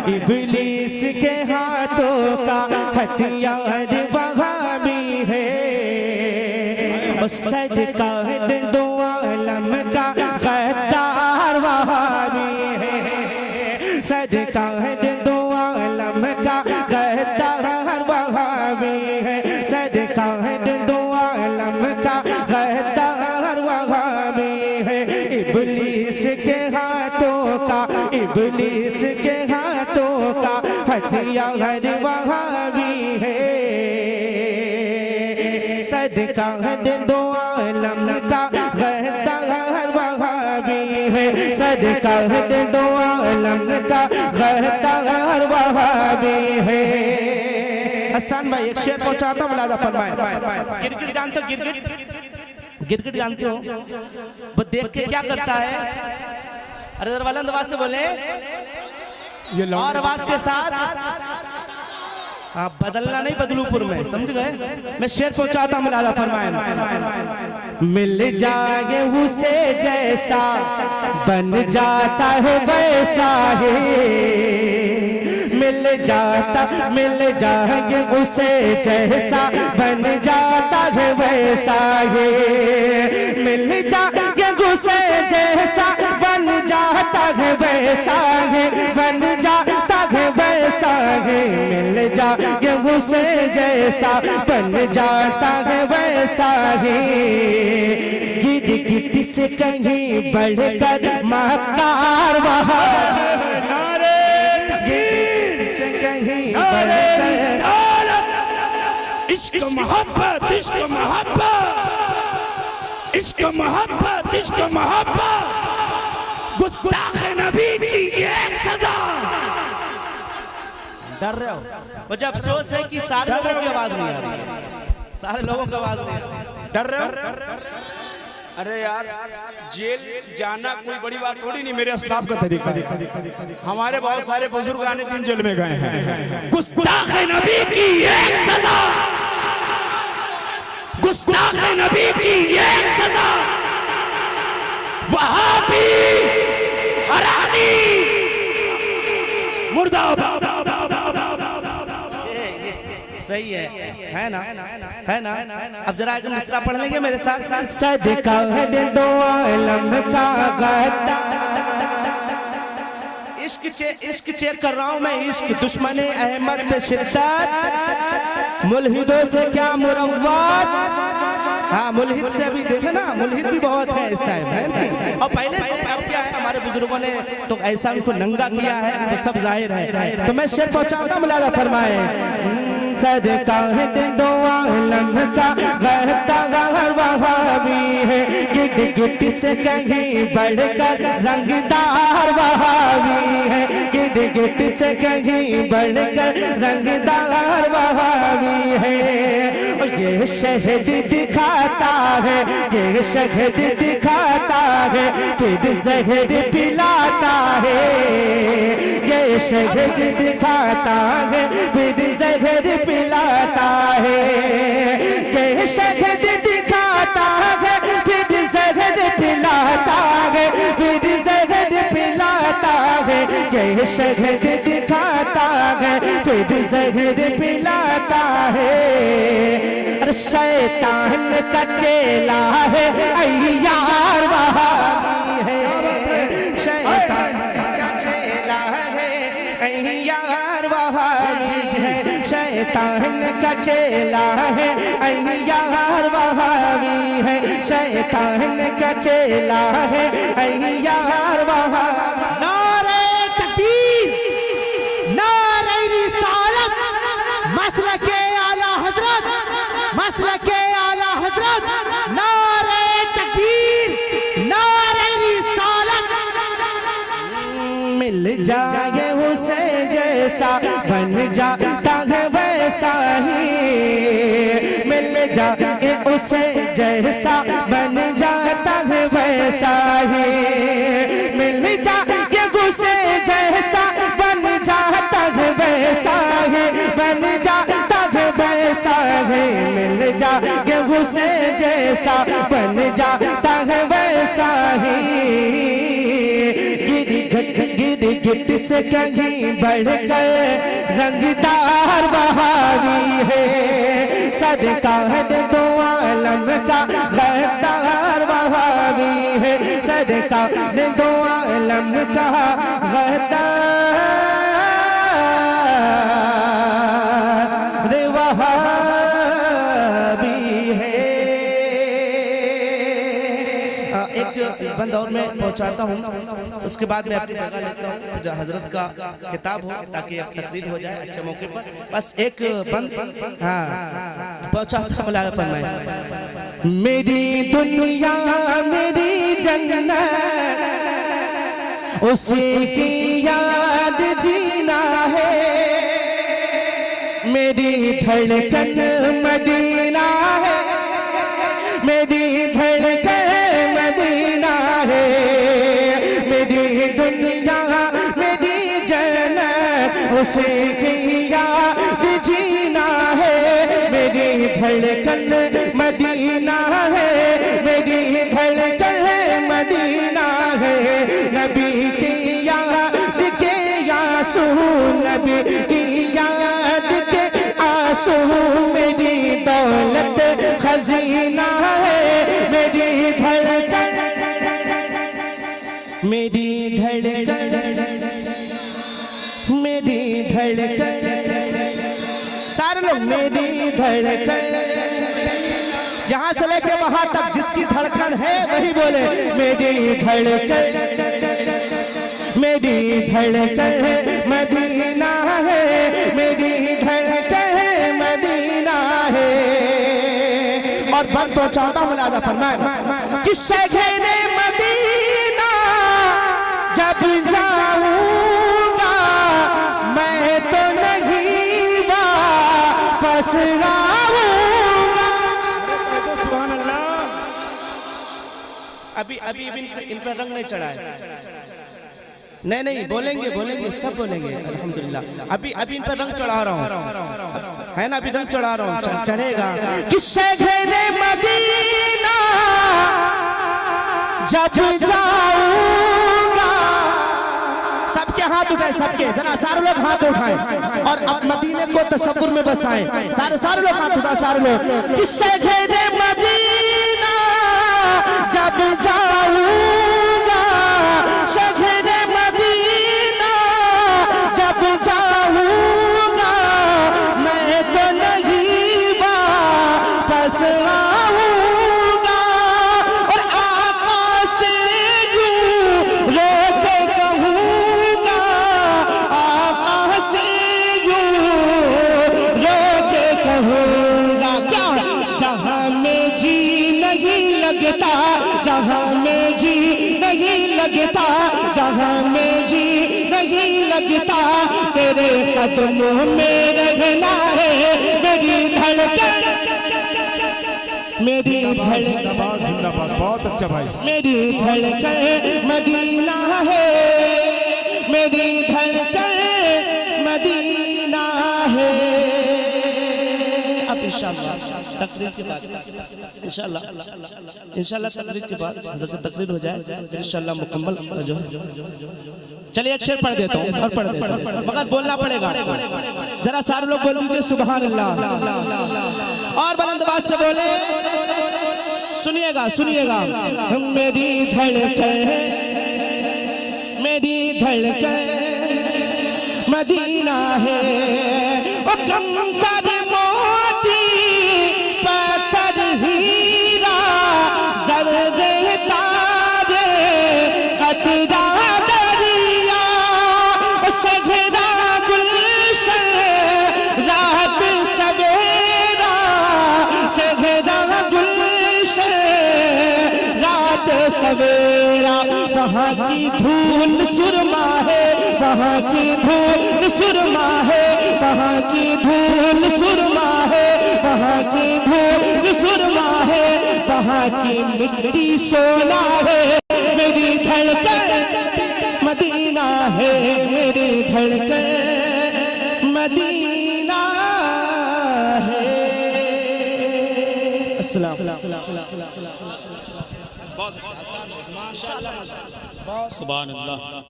इब्लीस के हाथों का हथियार वहाबी है। और सरकार दो आलम का गद्दार वहाबी है। सरकार दो आलम का गद्दार वहाबी है। सरकार दो आलम का गद्दार वहाबी है। इब्लीस के हाथों का, इब्लीस के हाथों का हथियार वहाबी है। सरकार दो आलम का गद्दार वहाबी है। सरकार दो आलम का गद्दार वहाबी है। हसन भाई एक शेर पहुंचाता हूं, मुलाजा फरमाए। गिरगिट जानते हो? गिरगिट, गिरगिट जानते हो? वो देख के क्या करता है? अरे वाला आवाज से बोले और आवाज के साथ। आप बदलना नहीं बदलूपुर में, समझ गए? मैं शेर पहुंचाता हूं, मुलाजा फरमाए। मिल जाए उसे जैसा बन जाता है वैसा ही। मिल जाए उसे जैसा बन जाता है वैसा ही। मिल जाए उसे जैसा बन जाता है वैसा ही। बन जाता है वैसा ही। मिल जाए उसे जैसा बन जाता है वैसा ही। गिरगिट से कहीं बढ़कर मक्कार वहाबी। इश्क मोहब्बत, इश्क मोहब्बत, इश्क मोहब्बत, इश्क मोहब्बत, गुस्ताख नबी की एक सजा। डर रहे हो? मुझे अफसोस है कि सारे लोगों की आवाज नहीं आ रही है। सारे लोगों की आवाज नहीं आ रही। डर रहे हो? अरे यार, जेल जाना कोई बड़ी बात थोड़ी नहीं, मेरे अस्लाफ का तरीका है। हमारे बहुत सारे बुजुर्ग आने दिन जेल में गए हैं। गुस्ताख नबी की एक सजा, गुस्ताख नबी की एक सजा, वहाबी हरामी मुर्दाबाद। सही है ना? है ना? अब जरा एक मिसरा पढ़ लेंगे मेरे साथ। सरकार दो आलम का गद्दार। इश्क चेक कर रहा हूं मैं। इश्क दुश्मन अहमद पे शिद्दत, मुल्हिदों से क्या मुरव्वत। हाँ, मुल्हिद से अभी देखे ना, मुल्हिद भी बहुत है इस टाइम, है नहीं? और पहले से अब क्या है, हमारे बुजुर्गों ने तो ऐसा उनको नंगा किया है, तो सब जाहिर है। तो मैं शेर पहुंचाता हूं, मुलाजा फरमाए। सरकार दो आलम का गद्दार वहाबी है। गिरगिट से कहीं बढ़कर रंगदार वहाबी है। गिरगिट से कहीं बढ़कर रंगदार वहाबी है। ये शहद दिखाता है, ये शहद दिखाता है, फिर जहर पिलाता है। ये शहद दिखाता है, फिर जहर पिलाता है। ये शहद दिखाता है, फिर जहर पिलाता है, फिर जहर पिलाता है। ये शहद दिखाता है, फिर जहर पिलाता है। अरे शैतान का चेला है अय्यार वहाबी है। शैतान का चेला है अय्यार वहाबी है। शैतान का चेला है अय्यार वहाबी है। शैतान का चेला है अय्यार वहाबी। नारे तकबीर, नारे रिसालत, मसलके आला हजरत, मसलके आला हजरत। नारे तकबीर, नारे रिसालत। मिल जाए उसे जैसा बन जाता है वैसा ही। मिल जाए उसे जैसा बन जाता है वैसा ही। मिल जाए उसे जैसा बन जाता है वैसा ही। बन जाता है वैसा ही। मिल जाए उसे जैसा बन जाता है वैसा ही। गिरगिट इससे कहीं बढ़कर रंगदार वहावी है, सदका है दो आलम का गद्दार वहावी है, सदका है दो आलम का गद्दार वहावी है। एक बंद और मैं पहुंचाता हूँ, उसके बाद मैं अपनी जगह लेता हूँ, फिर हजरत का खिताब हो ताकि अब तकरीर हो जाए अच्छे मौके पर। बस एक बंद हाँ पहुंचाता बुलाया फरमाए। मेरी दुनिया मेरी जन्नत उसी की याद जीना है, मेरी धड़कन मदीना है, मेरी धड़कन मदीना है, मेरी दुनिया मेरी जन्नत उसी की याद जीना है, मेरी धड़कन मदीना है, मेरी धड़कन मदीना है, नबी की याद के आंसू, नबी की याद के आंसू, मेरी दौलत खजीना है, मेरी धड़कन, मेरी धड़कन, मेरी धड़कन, सारे लोग मेरी धड़कन, यहाँ से लेके वहां तक जिसकी धड़कन है वही बोले मेरी धड़कन, मेरी धड़कन मदीना है, मेरी धड़कन मदीना है। और बंद पहुंचाता हूं मुलाजा फरमाए कि शहरे मदीना जब जाऊंगा मैं तो नहीं वापस आऊंगा। सुभान अल्लाह। अभी अभी इन पर रंग नहीं चढ़ा है, नहीं बोलेंगे बोलेंगे सब बोलेंगे अल्हम्दुलिल्लाह। अभी इन पर रंग चढ़ा रहा हूँ, है ना, अभी रंग चढ़ा रहा हूँ, चढ़ेगा। कि शहरे मदीना जब जाऊंगा, सबके हाथ उठाए, सबके जरा सारे लोग हाथ उठाएं और अब मदीने को तसव्वुर में बसाएं। सारे लोग हाथ उठाएं, सारे लोग। कि शहरे मदीना जब जाऊंगा, शहरे मदीना जब जाऊंगा मैं तो नहीं वापस आऊंगा। और आका से यूं रो के कहूंगा, आका से यूं रो के कहूंगा। क्या जहां में जी नहीं लगता, जहां में जी नहीं लगता, जहां में जी नहीं लगता, तेरे कदमों में रहना है, मेरी धड़कन, मेरी धड़कन जिंदाबाद, बहुत अच्छा भाई। मेरी धड़कन मदीना है, मेरी धड़कन मदीना है। अब इंशाअल्लाह तकरीर के बाद इंशाअल्लाह तकरीर के बाद हज़रत तकरीर हो जाए फिर इंशाअल्लाह मुकम्मल जो है। चलिए एक शेर पढ़ देता हूँ और पढ़ देता हूँ, मगर बोलना पड़ेगा। जरा सारे लोग बोल दीजिए सुभान अल्लाह, और बुलंद आवाज से बोले, सुनिएगा सुनिएगा। मेरी धड़कन, मेरी धड़कन मदीना है, ओ कंकर मोती पत्थर हीरा ज़र्रे तारे कतरा दरिया, सघरा गुलशन रात सवेरा, सघरा गुलशन रात सवेरा। वहाँ की धूल सुरमा है, वहाँ की धूल सुरमा है, वहाँ की धूल सुरमा है, वहाँ की धूल सुरमा है, वहाँ की मिट्टी सोना है, मेरी धड़कन मदीना है, मेरी धड़कन मदीना है। अस्सलाम सुभान अल्लाह।